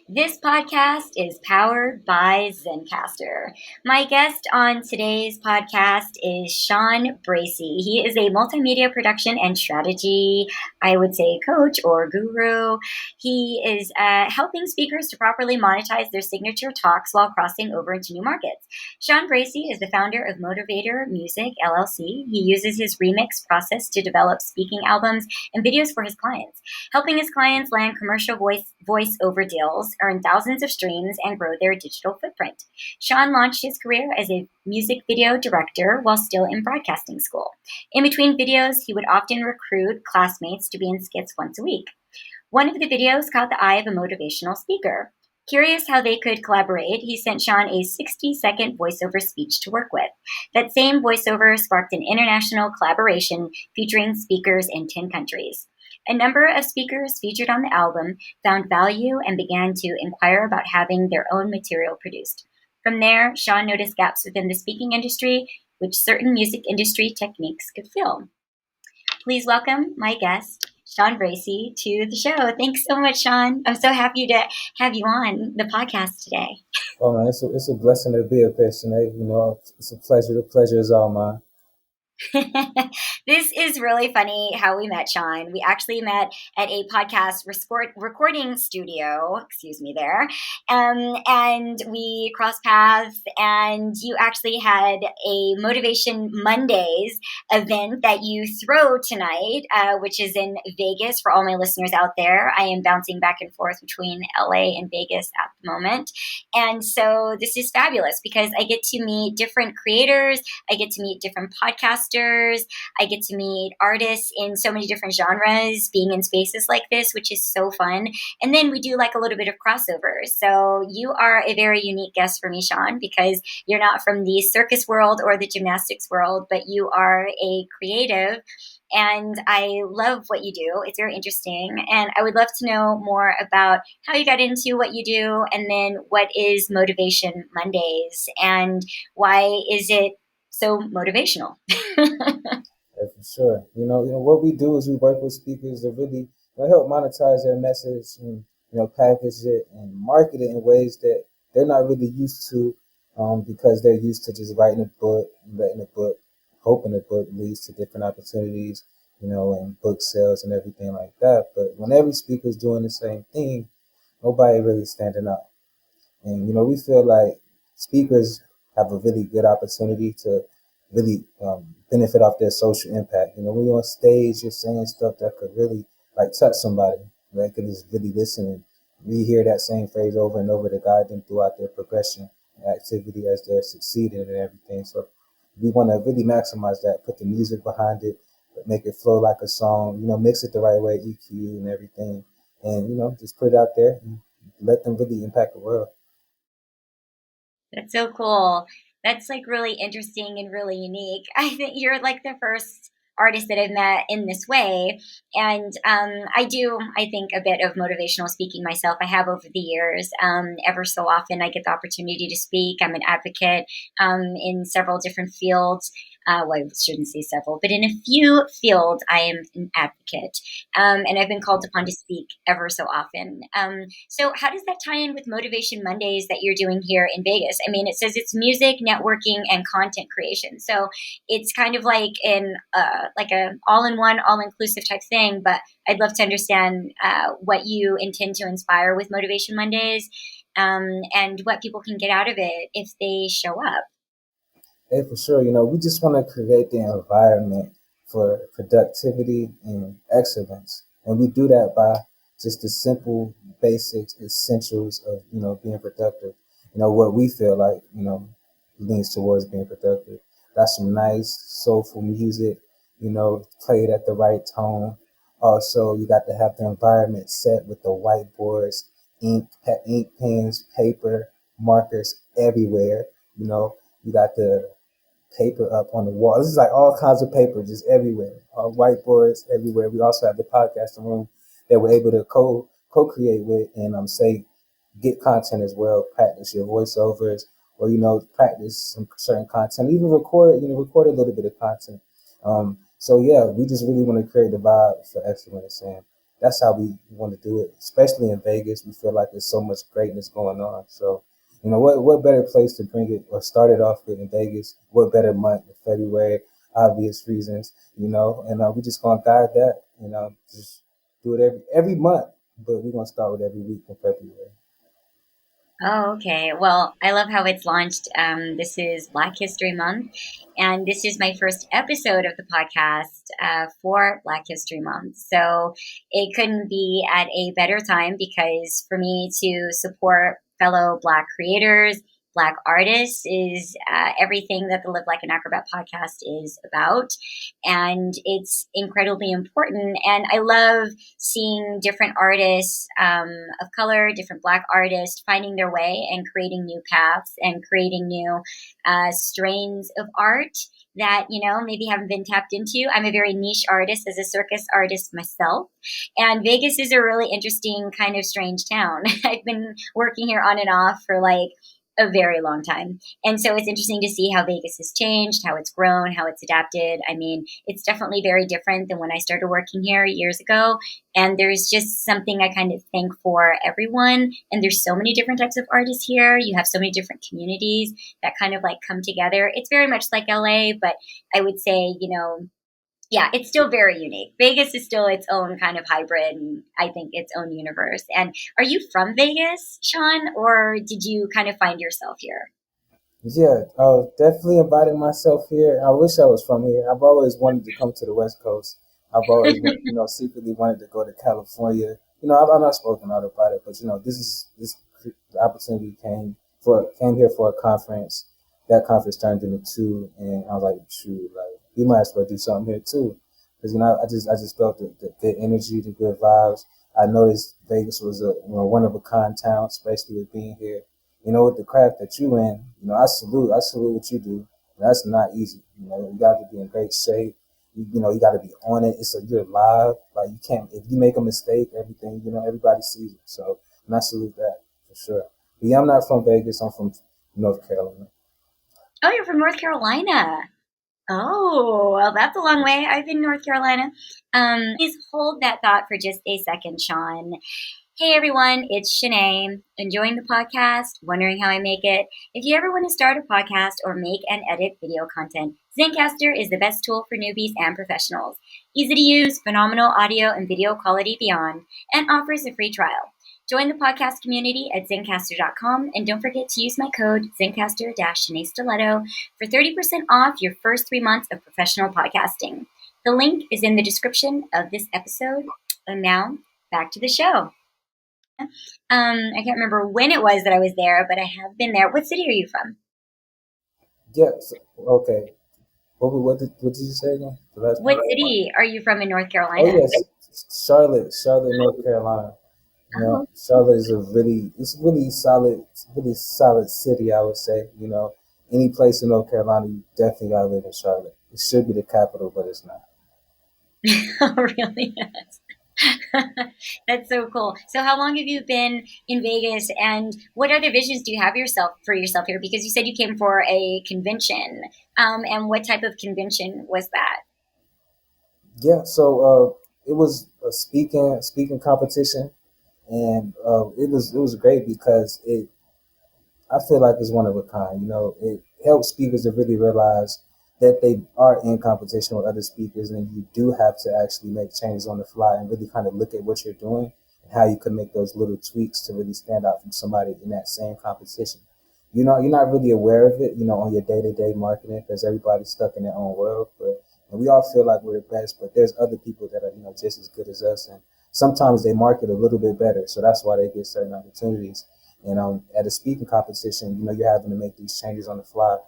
This podcast is powered by Zencaster. My guest on today's podcast is Chawn Bracey. He is a multimedia production and strategy, I would say, coach or guru. He is helping speakers to properly monetize their signature talks while crossing over into new markets. Chawn Bracey is the founder of Motivator Music, LLC. He uses his remix process to develop speaking albums and videos for his clients, helping his clients land commercial voice-over deals, earn thousands of streams, and grow their digital footprint. Chawn launched his career as a music video director while still in broadcasting school. In between videos, he would often recruit classmates to be in skits once a week. One of the videos caught the eye of a motivational speaker. Curious how they could collaborate, he sent Chawn a 60-second voiceover speech to work with. That same voiceover sparked an international collaboration featuring speakers in 10 countries. A number of speakers featured on the album found value and began to inquire about having their own material produced. From there, Chawn noticed gaps within the speaking industry, which certain music industry techniques could fill. Please welcome my guest, Chawn Bracey, to the show. Thanks so much, Chawn. I'm so happy to have you on the podcast today. Oh man, it's a blessing to be up here, Sinead. It's a pleasure. The pleasure is all mine. This is really funny how we met, Chawn. We actually met at a podcast recording studio, excuse me there, and we crossed paths, and you actually had a Motivation Mondays event that you throw tonight, which is in Vegas for all my listeners out there. I am bouncing back and forth between LA and Vegas at the moment. And so this is fabulous because I get to meet different creators, I get to meet different podcasters, I get to meet artists in so many different genres being in spaces like this, which is so fun. And then we do like a little bit of crossover. So you are a very unique guest for me, Chawn, because you're not from the circus world or the gymnastics world, but you are a creative. And I love what you do. It's very interesting. And I would love to know more about how you got into what you do, and then what is Motivation Mondays and why is it so motivational? Yeah, for sure. What we do is we work with speakers to really help monetize their message and package it and market it in ways that they're not really used to, because they're used to just writing a book and letting a book, hoping the book leads to different opportunities, and book sales and everything like that. But when every speaker's doing the same thing, nobody really standing out. And we feel like speakers have a really good opportunity to really benefit off their social impact. When you're on stage, you're saying stuff that could really like touch somebody. They could just really listen and rehear that same phrase over and over to guide them throughout their progression and activity as they're succeeding and everything. So we want to really maximize that, put the music behind it, but make it flow like a song, mix it the right way, EQ and everything. And, just put it out there and let them really impact the world. That's so cool. That's like really interesting and really unique. I think you're like the first artist that I've met in this way. And I do, I think, a bit of motivational speaking myself. I have over the years. Ever so often, I get the opportunity to speak. I'm an advocate in several different fields. Well, I shouldn't say several, but in a few fields, I am an advocate. And I've been called upon to speak ever so often. So how does that tie in with Motivation Mondays that you're doing here in Vegas? I mean, it says it's music, networking, and content creation. So it's kind of like like a all-in-one, all-inclusive type thing. But I'd love to understand what you intend to inspire with Motivation Mondays, and what people can get out of it if they show up. Hey, for sure. We just want to create the environment for productivity and excellence. And we do that by just the simple basics, essentials of, being productive. What we feel like, leans towards being productive. That's some nice, soulful music, played at the right tone. Also, you got to have the environment set with the whiteboards, ink pens, paper, markers everywhere. You got the paper up on the wall. This is like all kinds of paper just everywhere, whiteboards everywhere. We also have the podcasting room that we're able to co-create with and say get content as well, practice your voiceovers, or practice some certain content, even record a little bit of content. So yeah, we just really want to create the vibe for excellence, and that's how we want to do it, especially in Vegas. We feel like there's so much greatness going on. So, what better place to bring it or start it off with in Vegas? What better month than February? Obvious reasons, and we just gonna guide that, just do it every month, but we're gonna start with every week in February. Oh, okay. Well, I love how it's launched. This is Black History Month, and this is my first episode of the podcast for Black History Month. So it couldn't be at a better time because for me to support fellow Black creators, Black artists is everything that the Live Like an Acrobat podcast is about. And it's incredibly important. And I love seeing different artists of color, different Black artists finding their way and creating new paths and creating new strains of art that, maybe haven't been tapped into. I'm a very niche artist as a circus artist myself. And Vegas is a really interesting kind of strange town. I've been working here on and off for like a very long time. And so it's interesting to see how Vegas has changed, how it's grown, how it's adapted. I mean, it's definitely very different than when I started working here years ago. And there's just something I kind of think for everyone. And there's so many different types of artists here. You have so many different communities that kind of like come together. It's very much like LA, but I would say, yeah, it's still very unique. Vegas is still its own kind of hybrid and I think its own universe. And are you from Vegas, Chawn, or did you kind of find yourself here? Yeah, definitely invited myself here. I wish I was from here. I've always wanted to come to the West Coast. I've always, secretly wanted to go to California. I've not spoken out about it, but this opportunity came here for a conference. That conference turned into two, and I was like, shoot, like we might as well do something here too, because I just felt the good energy, the good vibes. I noticed Vegas was a one of a kind town, especially with being here, with the craft that you in, I salute what you do. That's not easy. You got to be in great shape. You got to be on it. You're live. Like you can't, if you make a mistake, everything, everybody sees it. So, and I salute that for sure. But yeah, I'm not from Vegas. I'm from North Carolina. Oh, you're from North Carolina. Oh, well, that's a long way. I've been in North Carolina. Please hold that thought for just a second, Chawn. Hey everyone, it's Shanae. Enjoying the podcast, wondering how I make it. If you ever want to start a podcast or make and edit video content, Zencastr is the best tool for newbies and professionals. Easy to use, phenomenal audio and video quality beyond, and offers a free trial. Join the podcast community at zencastr.com and don't forget to use my code Zencastr-Shanae Stiletto for 30% off your first 3 months of professional podcasting. The link is in the description of this episode. And now, back to the show. I can't remember when it was that I was there, but I have been there. What city are you from? Yes. Okay. What did you say again? The last What part? city are you from in North Oh Carolina? yes, Charlotte, North Carolina. Oh, Charlotte is it's really solid city. I would say. Any place in North Carolina, you definitely gotta live in Charlotte. It should be the capital, but it's not. oh really? Yes. That's so cool. So how long have you been in Vegas and what other visions do you have for yourself here? Because you said you came for a convention. And what type of convention was that? Yeah, so it was a speaking competition, and it was great because I feel like it's one of a kind. It helps speakers to really realize that they are in competition with other speakers, and you do have to actually make changes on the fly and really kind of look at what you're doing and how you can make those little tweaks to really stand out from somebody in that same competition. You're not really aware of it, on your day-to-day marketing because everybody's stuck in their own world. And we all feel like we're the best, but there's other people that are, just as good as us, and sometimes they market a little bit better, so that's why they get certain opportunities. And at a speaking competition, you're having to make these changes on the fly.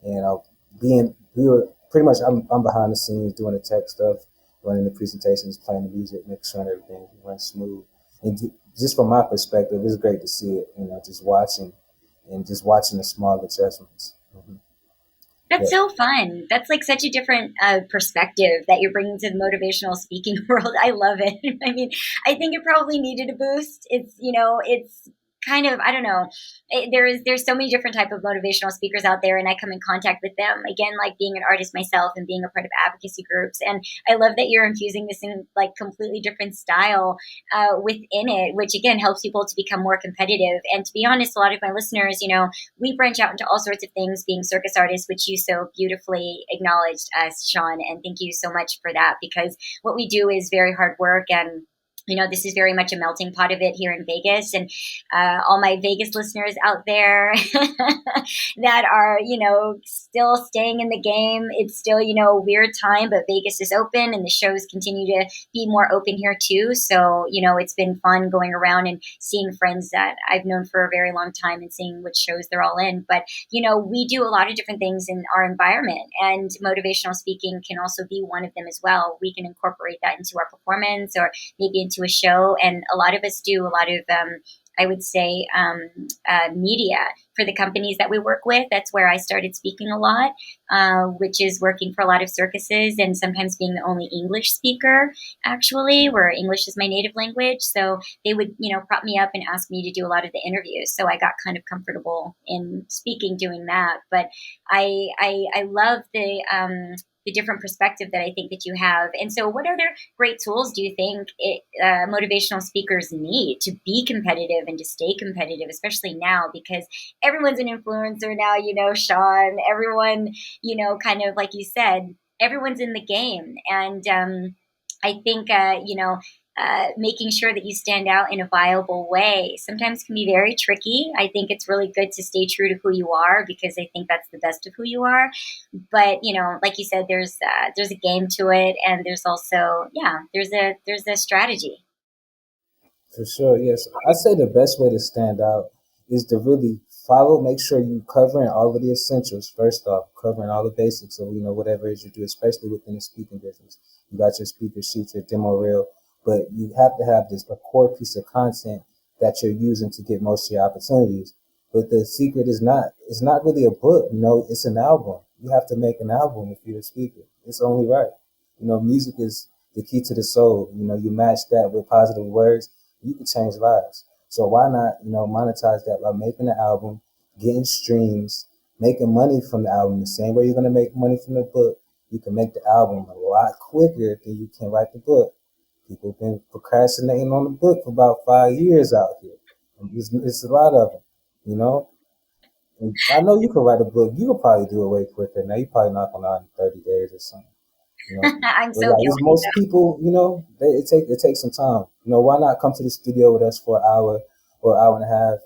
And we were pretty much, I'm behind the scenes doing the tech stuff, running the presentations, playing the music, making sure everything runs smooth. And just from my perspective, it's great to see it, just watching the small adjustments. Mm-hmm. That's Yeah. so fun. That's like such a different perspective that you're bringing to the motivational speaking world. I love it. I mean, I think it probably needed a boost. It's kind of, I don't know, there's so many different type of motivational speakers out there, and I come in contact with them again, like being an artist myself and being a part of advocacy groups. And I love that you're infusing this in like completely different style within it, which again helps people to become more competitive. And to be honest, a lot of my listeners, we branch out into all sorts of things being circus artists, which you so beautifully acknowledged us, Chawn, and thank you so much for that, because what we do is very hard work. And this is very much a melting pot of it here in Vegas. And all my Vegas listeners out there that are, still staying in the game. It's still, a weird time, but Vegas is open and the shows continue to be more open here too. So, it's been fun going around and seeing friends that I've known for a very long time and seeing which shows they're all in. But, we do a lot of different things in our environment, and motivational speaking can also be one of them as well. We can incorporate that into our performance or maybe into a show. And a lot of us do a lot of, I would say, media for the companies that we work with. That's where I started speaking a lot, which is working for a lot of circuses and sometimes being the only English speaker, actually, where English is my native language. So they would, prop me up and ask me to do a lot of the interviews. So I got kind of comfortable in speaking doing that. But I love the different perspective that I think that you have. And so what other great tools do you think motivational speakers need to be competitive and to stay competitive, especially now, because everyone's an influencer now, Chawn, everyone, kind of like you said, everyone's in the game. And I think, making sure that you stand out in a viable way sometimes can be very tricky. I think it's really good to stay true to who you are, because I think that's the best of who you are. But like you said, there's a game to it, and there's also there's a strategy. For sure, yes. I say the best way to stand out is to really follow, make sure you covering all of the essentials first off, covering all the basics of, whatever it is you do, especially within the speaking business. You got your speaker sheets, your demo reel, but you have to have a core piece of content that you're using to get most of your opportunities. But the secret is not, it's not really a book, it's an album. You have to make an album if you're a speaker. It's only right. Music is the key to the soul. You match that with positive words, you can change lives. So why not, monetize that by making an album, getting streams, making money from the album. The same way you're gonna make money from the book, you can make the album a lot quicker than you can write the book. People have been procrastinating on the book for about 5 years out here. And it's a lot of them, you know. And I know you could write a book. You could probably do it way quicker. Now you probably knock on out in 30 days or something, you know. I'm But so like it's guilty. most people, it takes some time. Why not come to the studio with us for an hour or hour and a half,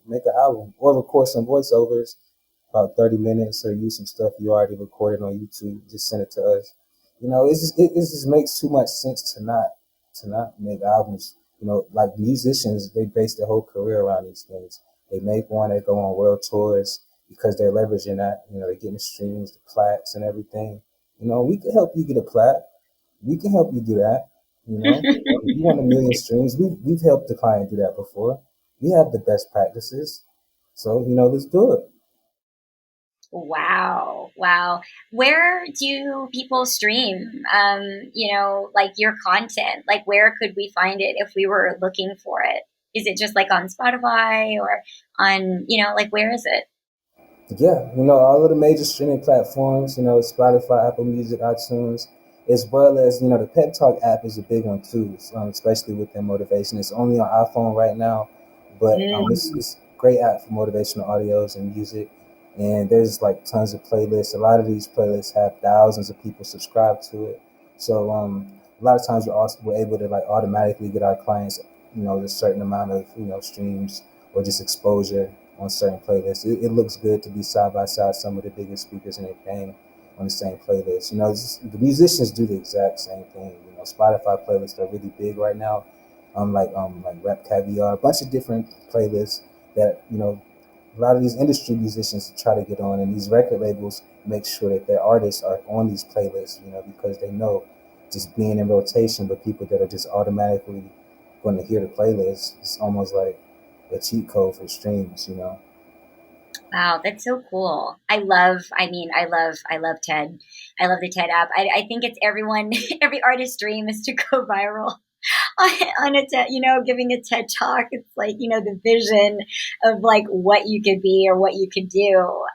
make an album or record some voiceovers about 30 minutes or use some stuff you already recorded on YouTube, just send it to us. It just makes too much sense to not make albums. Like musicians, they base their whole career around these things. They make one, they go on world tours because they're leveraging that. They're getting the streams, the plaques, and everything. We can help you get a plaque. We can help you do that. If you want 1 million streams, we've helped the client do that before. We have the best practices. So, let's do it. Wow. Wow. Where do people stream, like your content? Like, where could we find it if we were looking for it? Is it just like on Spotify or on, like, where is it? Yeah, all of the major streaming platforms, Spotify, Apple Music, iTunes, as well as, the Pep Talk app is a big one too, especially with their motivation. It's only on iPhone right now, but Mm. it's a great app for motivational audios and music. And there's like tons of playlists. A lot of these playlists have thousands of people subscribed to it. So a lot of times we're able to like automatically get our clients, a certain amount of, streams or just exposure on certain playlists. It looks good to be side by side some of the biggest speakers in the game on the same playlist. The musicians do the exact same thing. Spotify playlists are really big right now. Like Rap Caviar, a bunch of different playlists that a lot of these industry musicians try to get on, and these record labels make sure that their artists are on these playlists. Because they know just being in rotation with people that are just automatically going to hear the playlist. It's almost like a cheat code for streams. Wow, that's so cool. I love TED. I love the TED app. I think it's everyone, every artist's dream is to go viral. on a giving a TED talk. It's like, the vision of like what you could be or what you could do.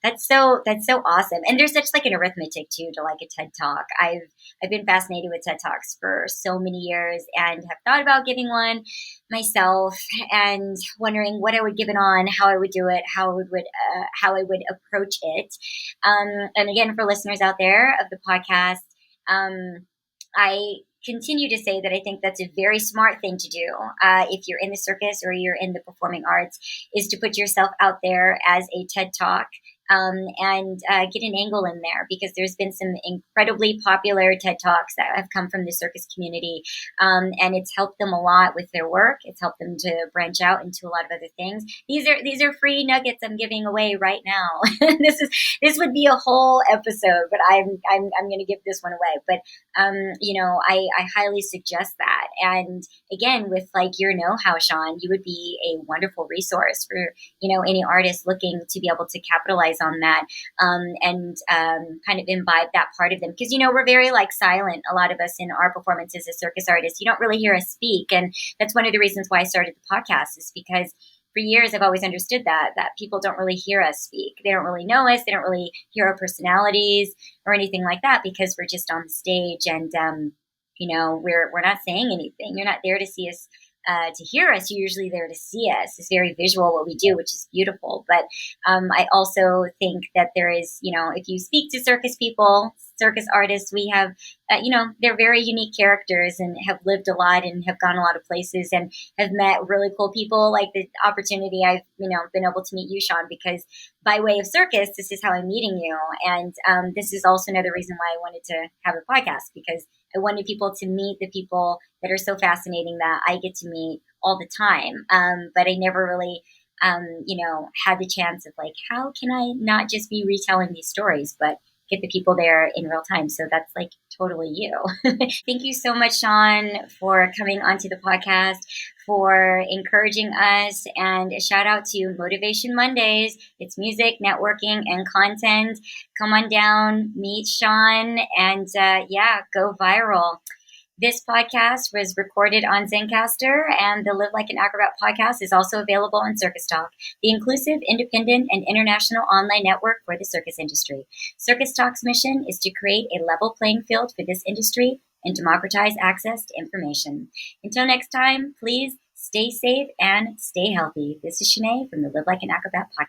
That's so awesome. And there's such like an arithmetic too to like a TED talk. I've been fascinated with TED talks for so many years and have thought about giving one myself and wondering what I would give it on, how I would do it, how I would approach it. And again, for listeners out there of the podcast, I continue to say that I think that's a very smart thing to do if you're in the circus or you're in the performing arts, is to put yourself out there as a TED Talk. And get an angle in there, because there's been some incredibly popular TED Talks that have come from the circus community, and it's helped them a lot with their work. It's helped them to branch out into a lot of other things. These are free nuggets I'm giving away right now. This would be a whole episode, but I'm going to give this one away. But I highly suggest that. And again, with like your know-how, Chawn, you would be a wonderful resource for any artist looking to be able to capitalize on that, and kind of imbibe that part of them, because we're very like silent, a lot of us, in our performances as circus artists. You don't really hear us speak, and that's one of the reasons why I started the podcast, is because for years I've always understood that people don't really hear us speak. They don't really know us. They don't really hear our personalities or anything like that, because we're just on the stage, and we're not saying anything. You're not there to see us, to hear us. You're usually there to see us. It's very visual what we do, which is beautiful. But I also think that there is, if you speak to circus people, circus artists, we have, they're very unique characters and have lived a lot and have gone a lot of places and have met really cool people. Like the opportunity I've, been able to meet you, Chawn, because by way of circus, this is how I'm meeting you. And this is also another reason why I wanted to have a podcast, because I wanted people to meet the people that are so fascinating that I get to meet all the time. But I never really, had the chance of like, how can I not just be retelling these stories, but get the people there in real time. So that's like totally you. Thank you so much, Chawn, for coming onto the podcast, for encouraging us, and a shout out to Motivation Mondays. It's music, networking, and content. Come on down, meet Chawn, and go viral. This podcast was recorded on Zencastr, and the Live Like an Acrobat podcast is also available on Circus Talk, the inclusive, independent, and international online network for the circus industry. Circus Talk's mission is to create a level playing field for this industry and democratize access to information. Until next time, please stay safe and stay healthy. This is Shanae from the Live Like an Acrobat podcast.